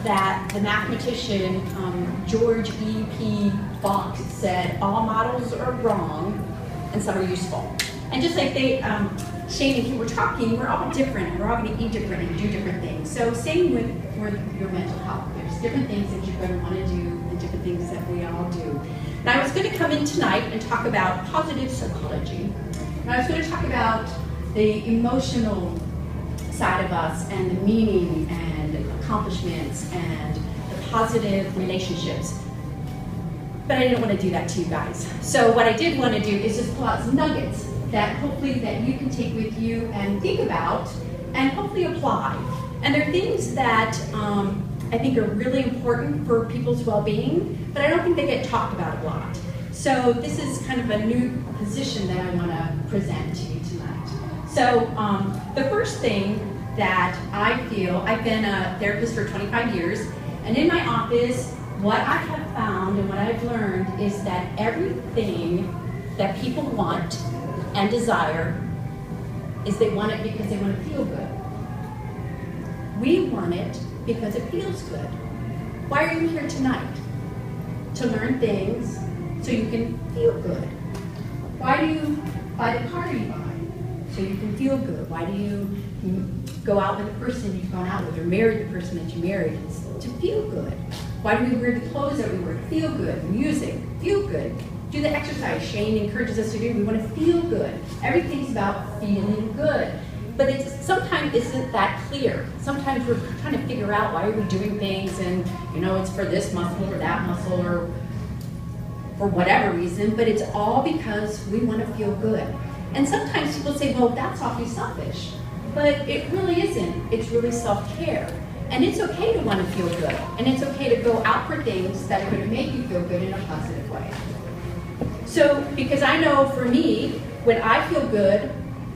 that the mathematician George E.P. Fox said, all models are wrong and some are useful. And just like Shane and Kim were talking, we're all different. We're all going to eat different and do different things. So same with your mental health. There's different things that you're going to want to do and different things that we all do. Now I was going to come in tonight and talk about positive psychology. And I was going to talk about the emotional side of us and the meaning and accomplishments and the positive relationships. But I didn't want to do that to you guys. So what I did want to do is just pull out some nuggets that hopefully that you can take with you and think about and hopefully apply. And they're things that I think are really important for people's well-being, but I don't think they get talked about a lot. So this is kind of a new position that I want to present to you tonight. So the first thing that I feel, I've been a therapist for 25 years, and in my office, what I have found and what I've learned is that everything that people want and desire is they want it because they want to feel good. We want it because it feels good. Why are you here tonight? To learn things so you can feel good. Why do you buy the car you buy? So you can feel good. Why do you go out with the person you've gone out with or marry the person that you married? It's to feel good. Why do we wear the clothes that we wear? Feel good. Music, feel good. Do the exercise Shane encourages us to do. We want to feel good. Everything's about feeling good. But sometimes isn't that clear. Sometimes we're trying to figure out why are we doing things and it's for this muscle or that muscle or for whatever reason, but it's all because we want to feel good. And sometimes people say, well, that's awfully selfish. But it really isn't. It's really self-care. And it's okay to want to feel good. And it's okay to go out for things that are going to make you feel good in a positive way. So, because I know for me, when I feel good,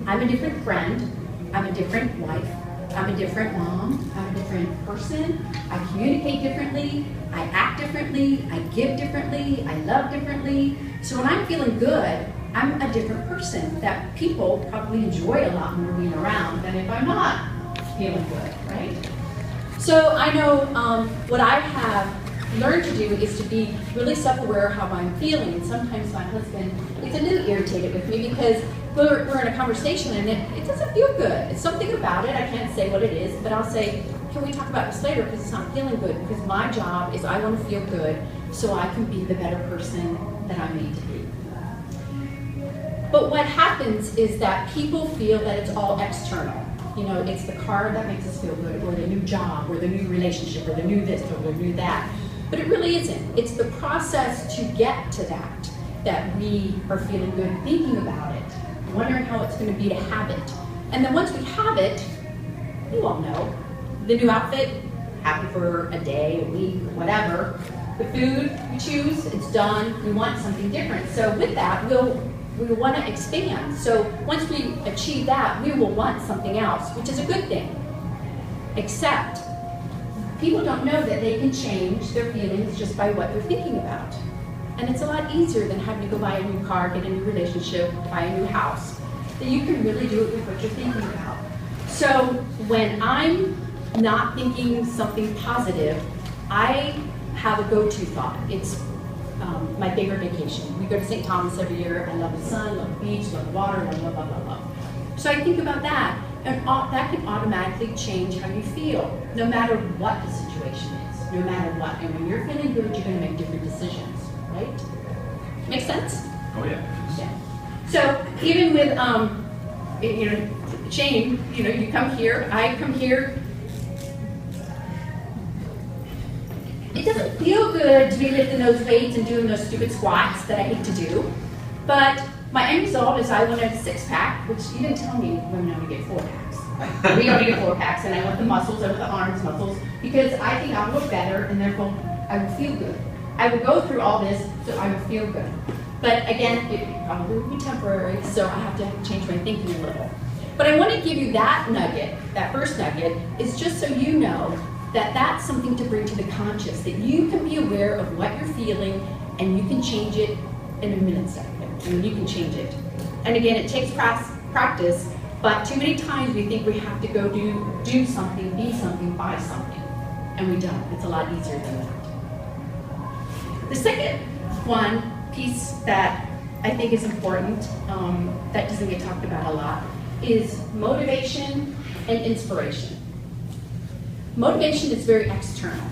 I'm a different friend, I'm a different wife, I'm a different mom, I'm a different person, I communicate differently, I act differently, I give differently, I love differently. So when I'm feeling good, I'm a different person that people probably enjoy a lot more being around than if I'm not feeling good, right? So I know what I have learned to do is to be really self-aware of how I'm feeling. And sometimes my husband gets a little irritated with me because we're in a conversation and it doesn't feel good. It's something about it. I can't say what it is, but I'll say, can we talk about this later because it's not feeling good? Because my job is I want to feel good so I can be the better person that I'm made to be. But what happens is that people feel that it's all external. It's the car that makes us feel good, or the new job, or the new relationship, or the new this, or the new that. But it really isn't. It's the process to get to that we are feeling good, thinking about it, wondering how it's going to be to have it. And then once we have it, you all know, the new outfit, happy for a day, a week, whatever. The food we choose, it's done. We want something different. So with that, we want to expand. So once we achieve that, we will want something else, which is a good thing. Except, people don't know that they can change their feelings just by what they're thinking about. And it's a lot easier than having to go buy a new car, get a new relationship, buy a new house. That you can really do it with what you're thinking about. So when I'm not thinking something positive, I have a go-to thought. It's my favorite vacation. We go to St. Thomas every year. I love the sun, love the beach, love the water, love, love, love, love, love. So I think about that, and that can automatically change how you feel, no matter what the situation is, no matter what. And when you're feeling good, you're going to make different decisions, right? Make sense? Oh yeah. Yeah. So even with, Shane, you come here, I come here. It doesn't feel good to be lifting those weights and doing those stupid squats that I hate to do. But my end result is I want a 6-pack, which you didn't tell me women only get 4-packs. We only get 4-packs, and I want the muscles over the arms muscles because I think I'll look better and therefore I will feel good. I will go through all this so I will feel good. But again, it probably will be temporary, so I have to change my thinking a little. But I want to give you that nugget, that first nugget, is just so you know that that's something to bring to the conscious, that you can be aware of what you're feeling and you can change it in a millisecond. I mean, you can change it. And again, it takes practice, but too many times we think we have to go do something, be something, buy something. and we don't. It's a lot easier than that. The second piece that I think is important, that doesn't get talked about a lot, is motivation and inspiration. Motivation is very external,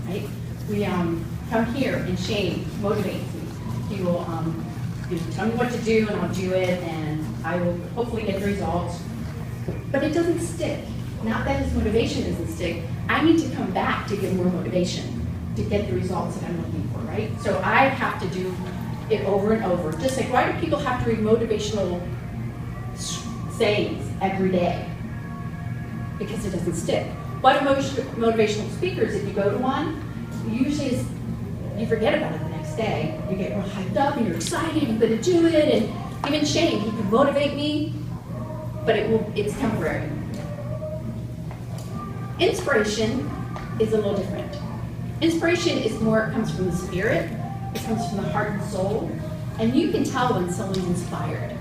right? We come here and Shane motivates me. He will tell me what to do and I'll do it and I will hopefully get the results. But it doesn't stick. Not that his motivation doesn't stick. I need to come back to get more motivation to get the results that I'm looking for, right? So I have to do it over and over. Just like, why do people have to read motivational sayings every day? Because it doesn't stick. What motivational speakers, if you go to one, usually you forget about it the next day. You get real hyped up and you're excited, you're gonna do it, and even Shane, he can motivate me, but it's temporary. Inspiration is a little different. Inspiration is more, it comes from the spirit, it comes from the heart and soul, and you can tell when someone's inspired.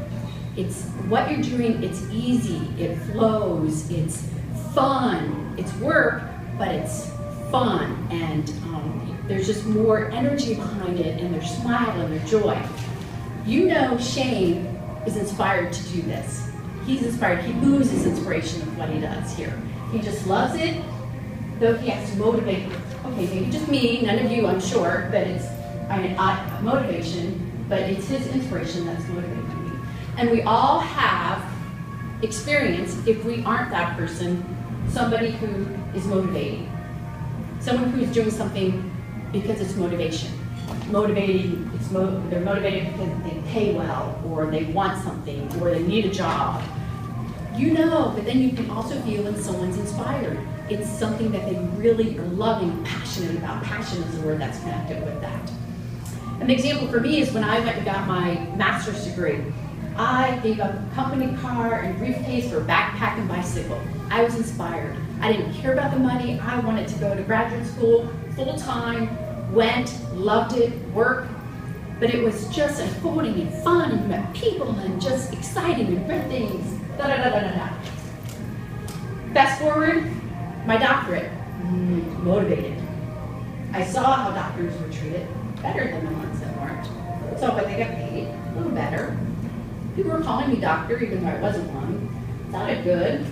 It's what you're doing, it's easy, it flows, it's fun, it's work, but it's fun, and there's just more energy behind it, and their smile and their joy. You know Shane is inspired to do this. He's inspired, he loses inspiration of what he does here. He just loves it, though he has to motivate. Okay, maybe just me, none of you, I'm sure, but it's motivation, but it's his inspiration that's motivating me. And we all have experienced, if we aren't that person, somebody who is motivating. Someone who's doing something because it's motivation. They're motivated because they pay well, or they want something, or they need a job. You know, but then you can also feel when someone's inspired. It's something that they really are loving, passionate about. Passion is the word that's connected with that. An example for me is when I went and got my master's degree. I gave up a company car and briefcase for a backpack and bicycle. I was inspired. I didn't care about the money. I wanted to go to graduate school full time, went, loved it, worked, but it was just unfolding and fun, and you met people and just exciting and read things, da da da da da da. Fast forward, my doctorate, motivated. I saw how doctors were treated, better than the ones that weren't. So, but they got paid, a little better. People were calling me doctor, even though I wasn't one. Sounded good.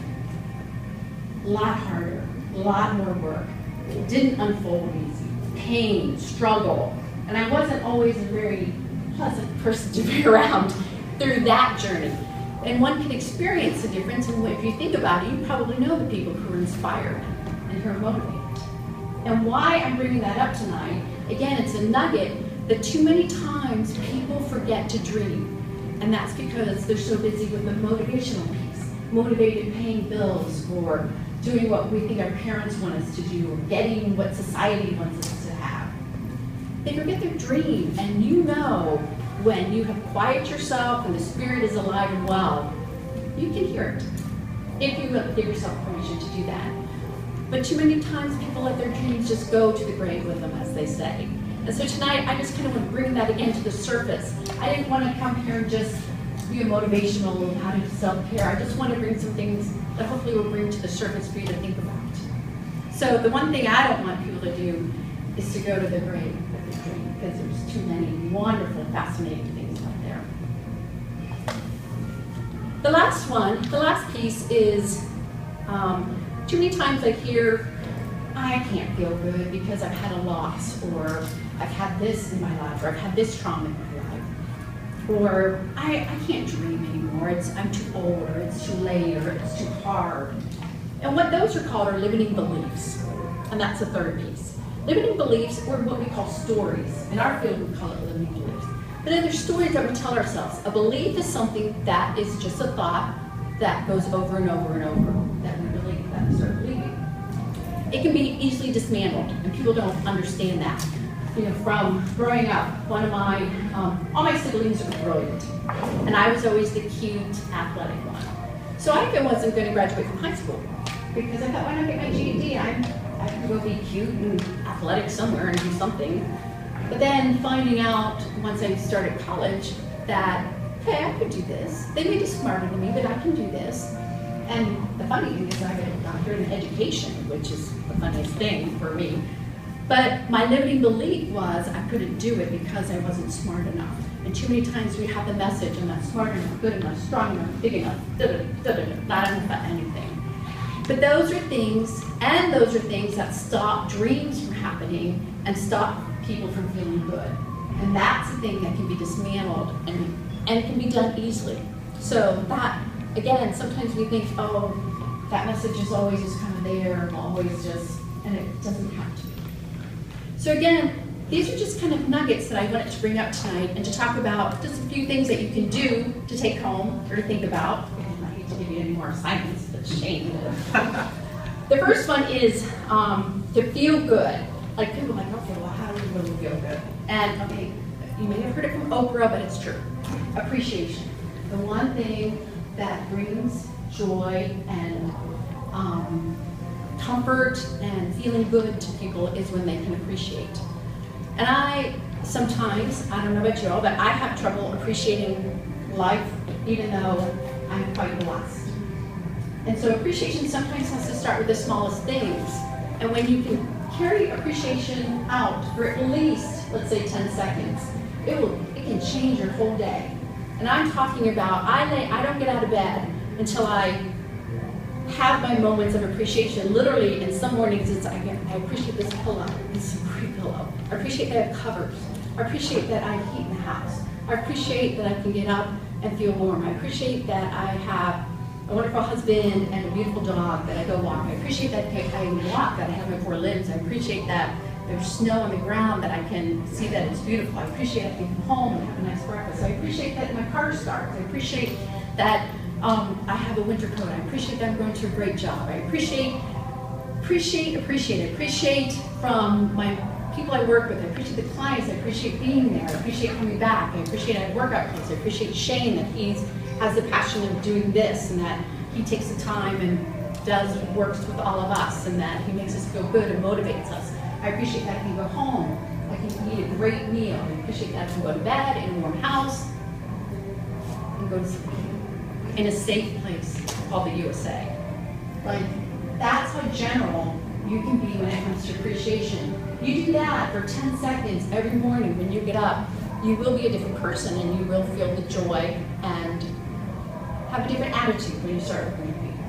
A lot harder, a lot more work. It didn't unfold easy. Pain, struggle. And I wasn't always a very pleasant person to be around through that journey. And one can experience the difference, and if you think about it, you probably know the people who are inspired and who are motivated. And why I'm bringing that up tonight, again, it's a nugget that too many times people forget to dream. And that's because they're so busy with the motivational piece, motivated paying bills, or doing what we think our parents want us to do, or getting what society wants us to have. They forget their dream, and you know when you have quieted yourself and the spirit is alive and well, you can hear it, if you give yourself permission to do that. But too many times people let their dreams just go to the grave with them, as they say. And so tonight, I just kind of want to bring that again to the surface. I didn't want to come here and just be a motivational how to do self-care. I just want to bring some things that hopefully will bring to the surface for you to think about. So the one thing I don't want people to do is to go to the grave with their dream, because there's too many wonderful, fascinating things out there. The last piece is, too many times I hear, I can't feel good because I've had a loss, or I've had this in my life, or I've had this trauma in my life, or I can't dream anymore, I'm too old, or it's too late, or it's too hard. And what those are called are limiting beliefs, and that's the third piece. Limiting beliefs, or what we call stories. In our field, we call it limiting beliefs. But then there's stories that we tell ourselves. A belief is something that is just a thought that goes over and over and over, that we believe, that we start believing. It can be easily dismantled, and people don't understand that. You know, from growing up, all my siblings are brilliant, and I was always the cute, athletic one. So I wasn't going to graduate from high school, because I thought, why not get my GED? I can go be cute and athletic somewhere and do something. But then finding out, once I started college, that, hey, I could do this. They may be smarter than me, but I can do this. And the funny thing is I got a doctorate in education, which is the funniest thing for me. But my limiting belief was I couldn't do it because I wasn't smart enough. And too many times we have the message, I'm not smart enough, good enough, strong enough, big enough, not enough at anything. But those are things that stop dreams from happening and stop people from feeling good. And that's the thing that can be dismantled and can be done easily. So that, again, sometimes we think, oh, that message is always just kind of there, always just, and it doesn't have to be. So again, these are just kind of nuggets that I wanted to bring up tonight and to talk about just a few things that you can do to take home or to think about. And I hate to give you any more assignments, but shame. The first one is to feel good. Like people are like, okay, well, how do we really feel good? And okay, you may have heard it from Oprah, but it's true. Appreciation. The one thing that brings joy and comfort and feeling good to people is when they can appreciate. And I sometimes, I don't know about you all, but I have trouble appreciating life even though I'm quite blessed. And so appreciation sometimes has to start with the smallest things. And when you can carry appreciation out for at least, let's say 10 seconds, it can change your whole day. And I'm talking about, I don't get out of bed until I have my moments of appreciation. Literally, in some mornings, I appreciate this pillow. It's a great pillow. I appreciate that I have covers. I appreciate that I have heat in the house. I appreciate that I can get up and feel warm. I appreciate that I have a wonderful husband and a beautiful dog that I go walk. I appreciate that I walk, that I have my 4 limbs. I appreciate that there's snow on the ground, that I can see that it's beautiful. I appreciate I can come home and have a nice breakfast. I appreciate that my car starts. I appreciate that I have a winter coat. I appreciate that I'm going to a great job. I appreciate from my people I work with. I appreciate the clients. I appreciate being there. I appreciate coming back. I appreciate I have workout clothes. I appreciate Shane, that he has the passion of doing this and that he takes the time and works with all of us and that he makes us feel good and motivates us. I appreciate that I can go home. I can eat a great meal. I appreciate that I can go to bed in a warm house and go to sleep in a safe place called the USA. Like, that's how general you can be when it comes to appreciation. You do that for 10 seconds every morning when you get up, you will be a different person and you will feel the joy and have a different attitude when you start working with people.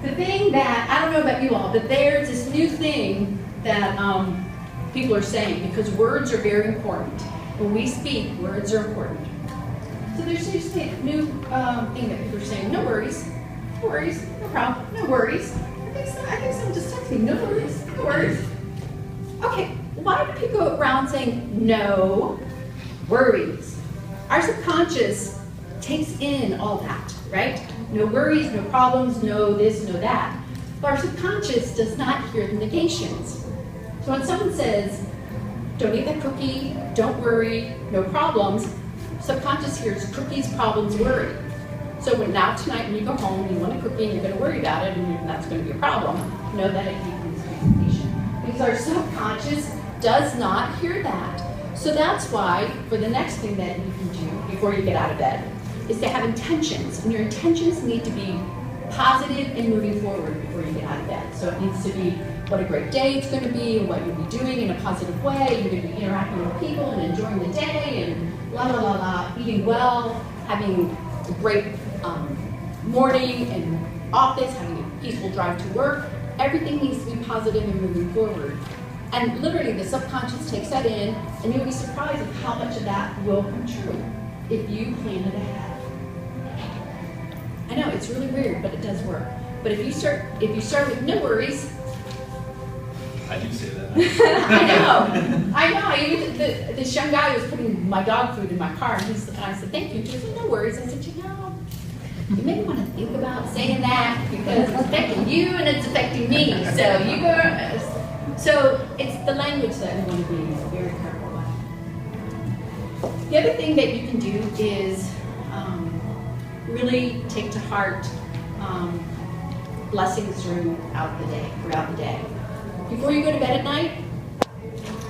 The thing that, I don't know about you all, but there's this new thing that people are saying, because words are very important. When we speak, words are important. So there's this new thing that people are saying, no worries, no problem, no worries. I think someone just texted me, no worries. Okay, why do people go around saying no worries? Our subconscious takes in all that, right? No worries, no problems, no this, no that. But our subconscious does not hear the negations. So when someone says, don't eat that cookie, don't worry, no problems, subconscious hears cookies, problems, worry. So now tonight when you go home, you want a cookie and you're going to worry about it and that's going to be a problem, know that it becomes communication. Because our subconscious does not hear that. So that's why, for the next thing that you can do before you get out of bed, is to have intentions. And your intentions need to be positive and moving forward before you get out of bed. So it needs to be what a great day it's going to be, and what you'll be doing in a positive way. You're going to be interacting with people and enjoying the day and la la la la, eating well, having a great morning and office, having a peaceful drive to work. Everything needs to be positive and moving forward. And literally the subconscious takes that in, and you'll be surprised at how much of that will come true if you plan it ahead. I know it's really weird, but it does work. But if you start with no worries. I do say that. I know. Even this young guy was putting my dog food in my car, and I said, thank you. He said, no worries. I said, you may want to think about saying that because it's affecting you and it's affecting me. So it's the language that we want to be very careful with. The other thing that you can do is really take to heart blessings throughout the day. Before you go to bed at night,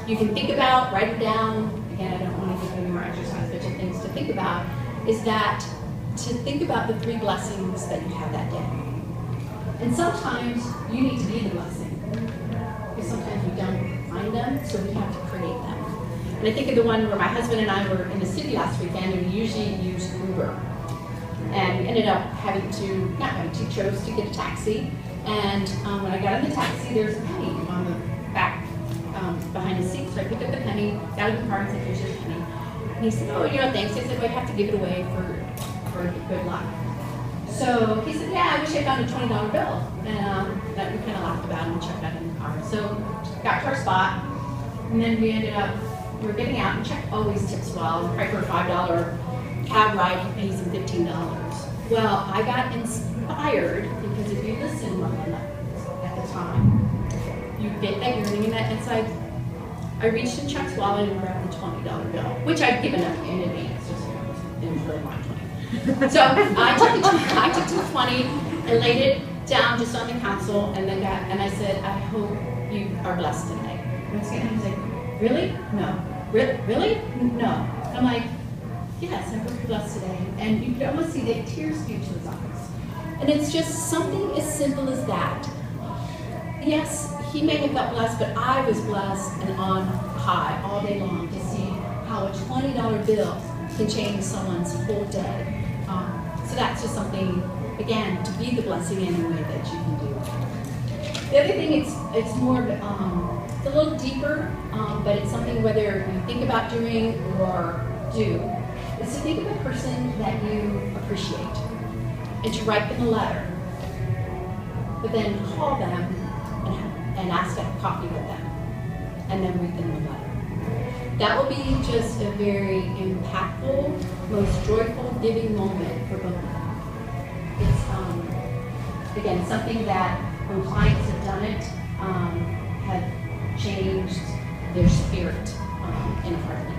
you can think about, write it down. Again, I don't want to give you any more exercise, but just things to think about is that to think about the 3 blessings that you have that day. And sometimes you need to be the blessing. Because sometimes we don't find them, so we have to create them. And I think of the one where my husband and I were in the city last weekend, and we usually use Uber. And we ended up chose to get a taxi. And when I got in the taxi, there's a penny on the back behind the seat. So I picked up the penny, got in the car, and said, "Here's your penny." And he said, "Oh, thanks." I said, "Well, I have to give it away for good luck." So he said, "Yeah, I wish I found a $20 bill." And that we kind of laughed about it and checked out in the car. So got to our spot, and then we were getting out, and Chuck always tips well. Right for a $5 cab ride, he pays him $15. Well, I got inspired because if you listen well enough at the time, you get that yearning and that inside. I reached in Chuck's wallet and grabbed the $20 bill, which I'd given up in advance, just it was really my 20. So I took the 20 and laid it down just on the console, and then I said, "I hope you are blessed today." And he's like, "Really? No. Really? No." And I'm like, "Yes, I hope you're blessed today." And you could almost see the tears due to his eyes. And it's just something as simple as that. Yes, he may have felt blessed, but I was blessed and on high all day long to see how a $20 bill can change someone's whole day. So that's just something, again, to be the blessing in a way that you can do. The other thing, it's more, it's a little deeper, but it's something whether you think about doing or do, is to think of a person that you appreciate and to write them a letter, but then call them and ask to have coffee with them, and then read them the letter. That will be just a very impactful, most joyful, giving moment for both of them. It's, again, something that when clients have done it, have changed their spirit in a heartbeat.